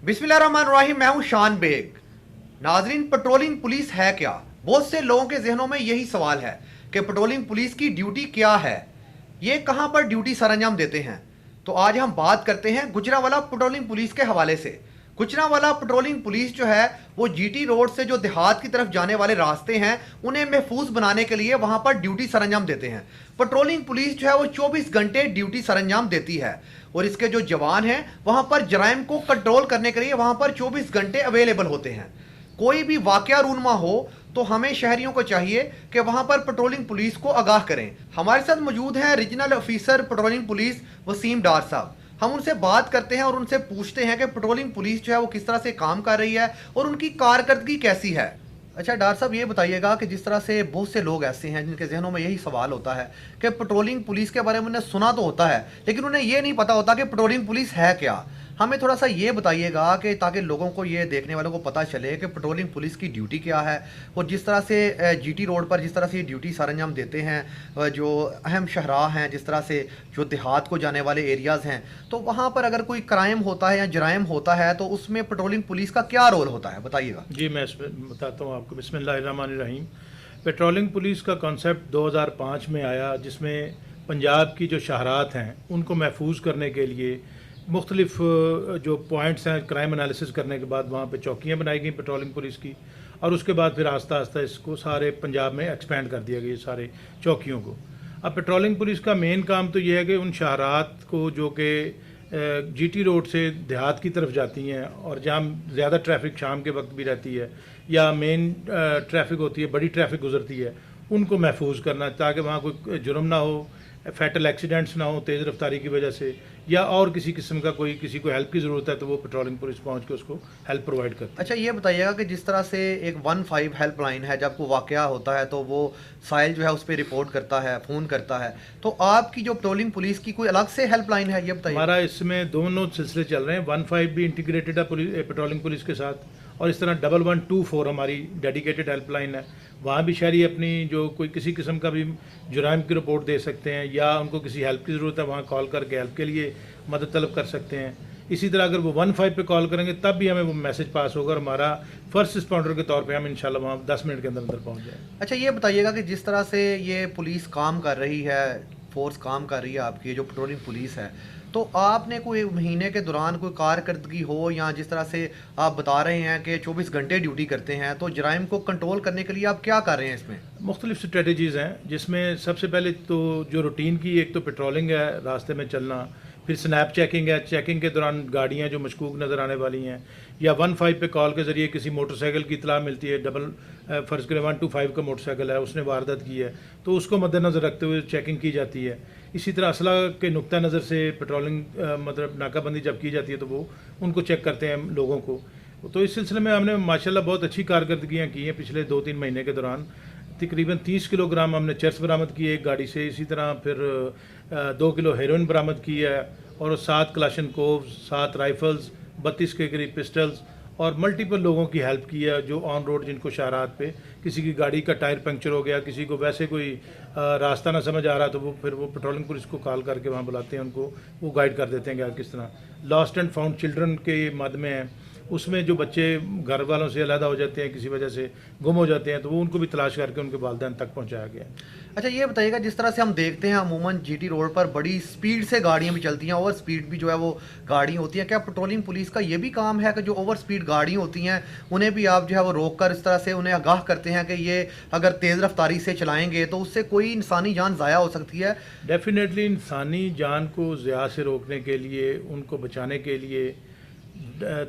बिस्मिल्लाहिर्रहमानिर्रहीम। मैं हूं शान बेग। नाजरीन, पेट्रोलिंग पुलिस है क्या? बहुत से लोगों के जहनों में यही सवाल है कि पेट्रोलिंग पुलिस की ड्यूटी क्या है, ये कहां पर ड्यूटी सरंजाम देते हैं। तो आज हम बात करते हैं गुजरांवाला पेट्रोलिंग पुलिस के हवाले से। गुजरांवाला पेट्रोलिंग पुलिस जो है वो जीटी रोड से जो देहात की तरफ जाने वाले रास्ते हैं उन्हें महफूज बनाने के लिए वहां पर ड्यूटी सरंजाम देते हैं। पेट्रोलिंग पुलिस जो है वो 24 घंटे ड्यूटी सरंजाम देती है और इसके जो जवान हैं वहां पर जराइम को कंट्रोल करने के लिए वहां पर 24 घंटे अवेलेबल होते हैं। कोई भी वाकया रूनमा हो तो हमें शहरियों को चाहिए कि वहां पर पेट्रोलिंग पुलिस को आगाह करें। हमारे साथ मौजूद हैं regional officer patrolling police Wasim Dar Sahab. हम उनसे बात करते हैं और उनसे पूछते हैं कि पेट्रोलिंग पुलिस जो है वो किस तरह से काम कर रही है और उनकी कारकर्दगी कैसी है। अच्छा डार साहब, ये बताइएगा कि जिस तरह से बहुत से लोग ऐसे हैं जिनके जहनों में यही सवाल होता है कि पेट्रोलिंग पुलिस के बारे में उन्हें सुना तो होता है लेकिन उन्हें ये नहीं पता होता कि पेट्रोलिंग पुलिस है क्या। हमें थोड़ा सा ये बताइएगा कि ताकि लोगों को, ये देखने वालों को पता चले कि पेट्रोलिंग पुलिस की ड्यूटी क्या है और जिस तरह से जीटी रोड पर जिस तरह से ड्यूटी सरंजाम देते हैं, जो अहम शहराह हैं, जिस तरह से जो देहात को जाने वाले एरियाज़ हैं, तो वहाँ पर अगर कोई क्राइम होता है या जराइम होता है तो उसमें पेट्रोलिंग पुलिस का क्या रोल होता है, बताइएगा। जी, मैं इसमें बताता हूँ आपको। बिस्मिल्लाहिर्रहमानिर्रहीम। पेट्रोलिंग पुलिस का कॉन्सेप्ट 2005 में आया, जिसमें पंजाब की जो शहरात हैं उनको महफूज करने के लिए मुख्तलिफ जो पॉइंट्स हैं क्राइम एनालिसिस करने के बाद वहाँ पे चौकियाँ बनाई गई पेट्रोलिंग पुलिस की, और उसके बाद फिर आस्ता आस्ता इसको सारे पंजाब में एक्सपेंड कर दिया गया सारे चौकियों को। अब पेट्रोलिंग पुलिस का मेन काम तो ये है कि उन शहरात को जो कि जीटी रोड से देहात की तरफ जाती हैं और जहाँ ज़्यादा ट्रैफिक शाम के वक्त भी रहती है या मेन ट्रैफिक होती है, बड़ी ट्रैफिक गुजरती है, उनको महफूज करना ताकि वहाँ कोई जुर्म ना हो, फैटल एक्सीडेंट्स ना हो तेज़ रफ्तारी की वजह से, या और किसी किस्म का कोई किसी को हेल्प की ज़रूरत है तो वो पेट्रोलिंग पुलिस पहुँच के उसको हेल्प प्रोवाइड करती है। अच्छा ये बताइएगा कि जिस तरह से एक 15 हेल्पलाइन है, जब कोई वाकया होता है तो वो साइल जो है उस पर रिपोर्ट करता है, फ़ोन करता है, तो आपकी जो पेट्रोलिंग पुलिस की कोई अलग से हेल्पलाइन है, ये बताइए। हमारा इसमें दोनों सिलसिले चल रहे हैं। 15 भी इंटीग्रेटेड है पेट्रोलिंग पुलिस के साथ, और इस तरह 1124 हमारी डेडिकेटेड हेल्पलाइन है। वहाँ भी शहरी अपनी जो कोई किसी किस्म का भी जुराइम की रिपोर्ट दे सकते हैं या उनको किसी हेल्प की ज़रूरत है, वहाँ कॉल करके हेल्प के लिए मदद तलब कर सकते हैं। इसी तरह अगर वो 15 पे कॉल करेंगे तब भी हमें वो मैसेज पास होगा और हमारा फर्स्ट रिस्पॉन्डर के तौर पे हम इंशाल्लाह वहाँ 10 मिनट के अंदर अंदर पहुँच जाएँ। अच्छा ये बताइएगा कि जिस तरह से ये पुलिस काम कर रही है, फोर्स काम कर रही है आपकी जो पेट्रोलिंग पुलिस है, तो आपने कोई महीने के दौरान कोई कारकर्दगी हो, या जिस तरह से आप बता रहे हैं कि 24 घंटे ड्यूटी करते हैं, तो जराइम को कंट्रोल करने के लिए आप क्या कर रहे हैं इसमें? मुख्तलिफ स्ट्रेटजीज़ हैं, जिसमें सबसे पहले तो जो रूटीन की एक तो पेट्रोलिंग है, रास्ते में चलना, फिर स्नैप चेकिंग है। चेकिंग के दौरान गाड़ियाँ जो मशकूक नज़र आने वाली हैं, या 15 पे कॉल के ज़रिए किसी मोटरसाइकिल की इतला मिलती है, फ़र्ज़ करें 125 का मोटरसाइकिल है, उसने वारदात की है, तो उसको मद्देनज़र रखते हुए चेकिंग की जाती है। इसी तरह असला के नुक्ता नज़र से पेट्रोलिंग मतलब नाकाबंदी जब की जाती है तो वो उनको चेक करते हैं लोगों को। तो इस सिलसिले में हमने माशाल्लाह बहुत अच्छी कारकर्दगियाँ की हैं पिछले 2-3 महीने के दौरान। तकरीबन 30 किलोग्राम हमने चर्स बरामद की है एक गाड़ी से। इसी तरह फिर 2 किलो हेरोइन बरामद की है, और 7 क्लाशनकोव, 7 राइफल्स, 32 के करीब पिस्टल्स, और मल्टीपल लोगों की हेल्प की है जो ऑन रोड, जिनको शाहरात पे किसी की गाड़ी का टायर पंक्चर हो गया, किसी को वैसे कोई रास्ता ना समझ आ रहा, तो वो फिर वो पेट्रोलिंग पुलिस को कॉल करके वहाँ बुलाते हैं, उनको वो गाइड कर देते हैं कि किस तरह। लॉस्ट एंड फाउंड चिल्ड्रन के मद में है, उसमें जो बच्चे घर वालों से अलग हो जाते हैं, किसी वजह से गुम हो जाते हैं, तो वो उनको भी तलाश करके उनके वालिदैन तक पहुँचाया गया। अच्छा ये बताइएगा, जिस तरह से हम देखते हैं अमूमन जीटी रोड पर बड़ी स्पीड से गाड़ियां भी चलती हैं, ओवर स्पीड भी जो है वो गाड़ी होती हैं, क्या पेट्रोलिंग पुलिस का ये भी काम है कि जो ओवर स्पीड गाड़ी होती हैं उन्हें भी आप जो है वो रोक कर इस तरह से उन्हें आगाह करते हैं कि ये अगर तेज़ रफ्तारी से चलाएंगे तो उससे कोई इंसानी जान ज़ाया हो सकती है? डेफिनेटली इंसानी जान को ज़िया से रोकने के लिए, उनको बचाने के लिए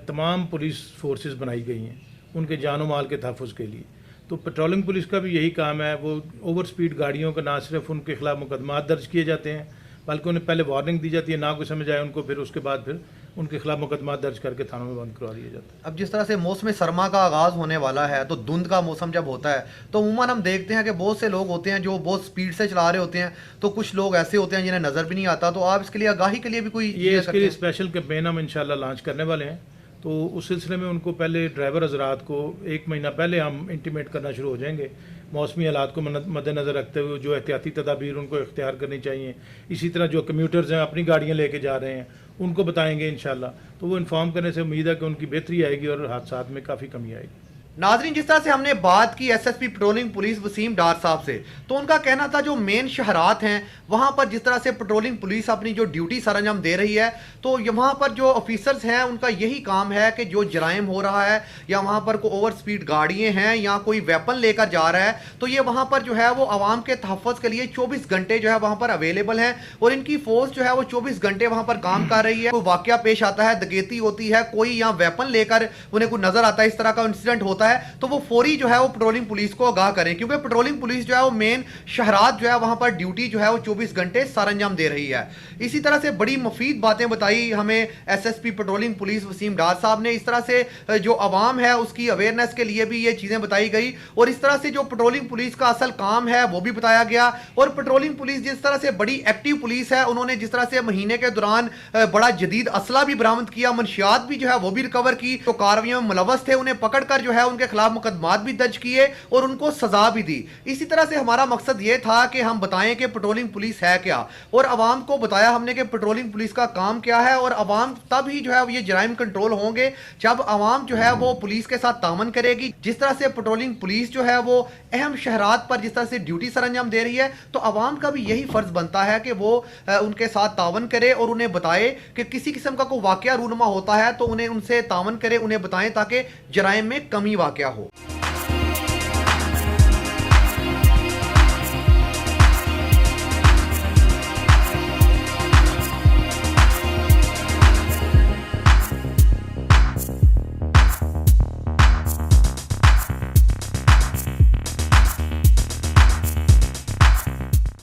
तमाम पुलिस फोर्सेस बनाई गई हैं, उनके जानो माल के तहफ़्फ़ुज़ के लिए। तो पेट्रोलिंग पुलिस का भी यही काम है। वो ओवर स्पीड गाड़ियों का ना सिर्फ उनके खिलाफ मुकदमा दर्ज किए जाते हैं, बल्कि उन्हें पहले वार्निंग दी जाती है, ना कोई समझ आए उनको, फिर उसके बाद फिर उनके खिलाफ मुकदमा दर्ज करके थानों में बंद करवा दिया जाता है। अब जिस तरह से मौसम सरमा का आगाज़ होने वाला है, तो धुंध का मौसम जब होता है तो अमूमन हम देखते हैं कि बहुत से लोग होते हैं जो बहुत स्पीड से चला रहे होते हैं, तो कुछ लोग ऐसे होते हैं जिन्हें नज़र भी नहीं आता। तो आप इसके लिए आगाही के लिए भी कोई ये इसके लिए स्पेशल कैंपेन हम इंशाल्लाह लॉन्च करने वाले हैं। तो उस सिलसिले में उनको पहले ड्राइवर हजरात को 1 महीना पहले हम इंटीमेट करना शुरू हो जाएंगे। मौसमी हालात को मद्देनज़र रखते हुए जो एहतियाती तदाबीर उनको इख्तियार करनी चाहिए। इसी तरह जो कम्यूटर्स हैं अपनी गाड़ियाँ लेके जा रहे हैं उनको बताएंगे इंशाल्लाह, तो वो इन्फॉर्म करने से उम्मीद है कि उनकी बेहतरी आएगी और हादसात में काफ़ी कमी आएगी। नाजरीन, जिस तरह से हमने बात की SSP patrolling police Wasim Dar साहब से, तो उनका कहना था जो मेन शहरात हैं वहां पर जिस तरह से पेट्रोलिंग पुलिस अपनी जो ड्यूटी सरंजाम दे रही है, तो वहां पर जो ऑफिसर्स हैं उनका यही काम है कि जो जराइम हो रहा है या वहां पर कोई ओवर स्पीड गाड़ियां हैं या कोई वेपन लेकर जा रहा है, तो ये वहां पर जो है वो आवाम के तहफ़्फ़ुज़ के लिए 24 घंटे जो है वहां पर अवेलेबल है और इनकी फोर्स जो है वो 24 घंटे वहां पर काम कर रही है। कोई वाकया पेश आता है, डकैती होती है, कोई यहाँ वेपन लेकर उन्हें कोई नजर आता है, इस तरह का इंसिडेंट होता है, तो वो फौरी जो है वो पेट्रोलिंग पुलिस को आगाह करें, क्योंकि पेट्रोलिंग पुलिस जो है वो मेन शहरात जो है वहां पर ड्यूटी जो है वो 24 घंटे सरंजाम दे रही है। इसी तरह से बड़ी मुफीद बातें बताई हमें SSP patrolling police Wasim Dar साहब ने। इस तरह से जो आवाम है उसकी अवेयरनेस के लिए भी ये चीजें बताई गई और इस तरह से जो पेट्रोलिंग पुलिस का असल काम है वो भी बताया गया। और पेट्रोलिंग पुलिस जिस तरह से बड़ी एक्टिव पुलिस है, उन्होंने जिस तरह से महीने के दौरान बड़ा जदीद असला भी बरामद किया, मनशियात भी जो है वो भी रिकवर की, तो कार्रवाइयों में मुलव्वस थे उन्हें पकड़कर जो है उनके खिलाफ मुकदमात भी दर्ज किए और उनको सजा भी दी। इसी तरह से हमारा मकसद यह था कि हम बताएं कि पेट्रोलिंग पुलिस है क्या, और अवाम को बताया हमने कि पेट्रोलिंग पुलिस का काम क्या है। और अवाम तब ही जो है ये जराइम कंट्रोल होंगे जब अवाम जो है वो पुलिस के साथ तामन करेगी। जिस तरह से पेट्रोलिंग पुलिस जो है वो अहम शहरात पर जिस तरह से ड्यूटी सरंजाम दे रही है, तो अवाम का भी यही फर्ज बनता है कि वो उनके साथ तावन करे और उन्हें बताए कि किसी किस्म का कोई वाकया रूनुमा होता है तो उन्हें उनसे तावन करे, उन्हें बताएं ताकि जराइम में कमी वाकया हो।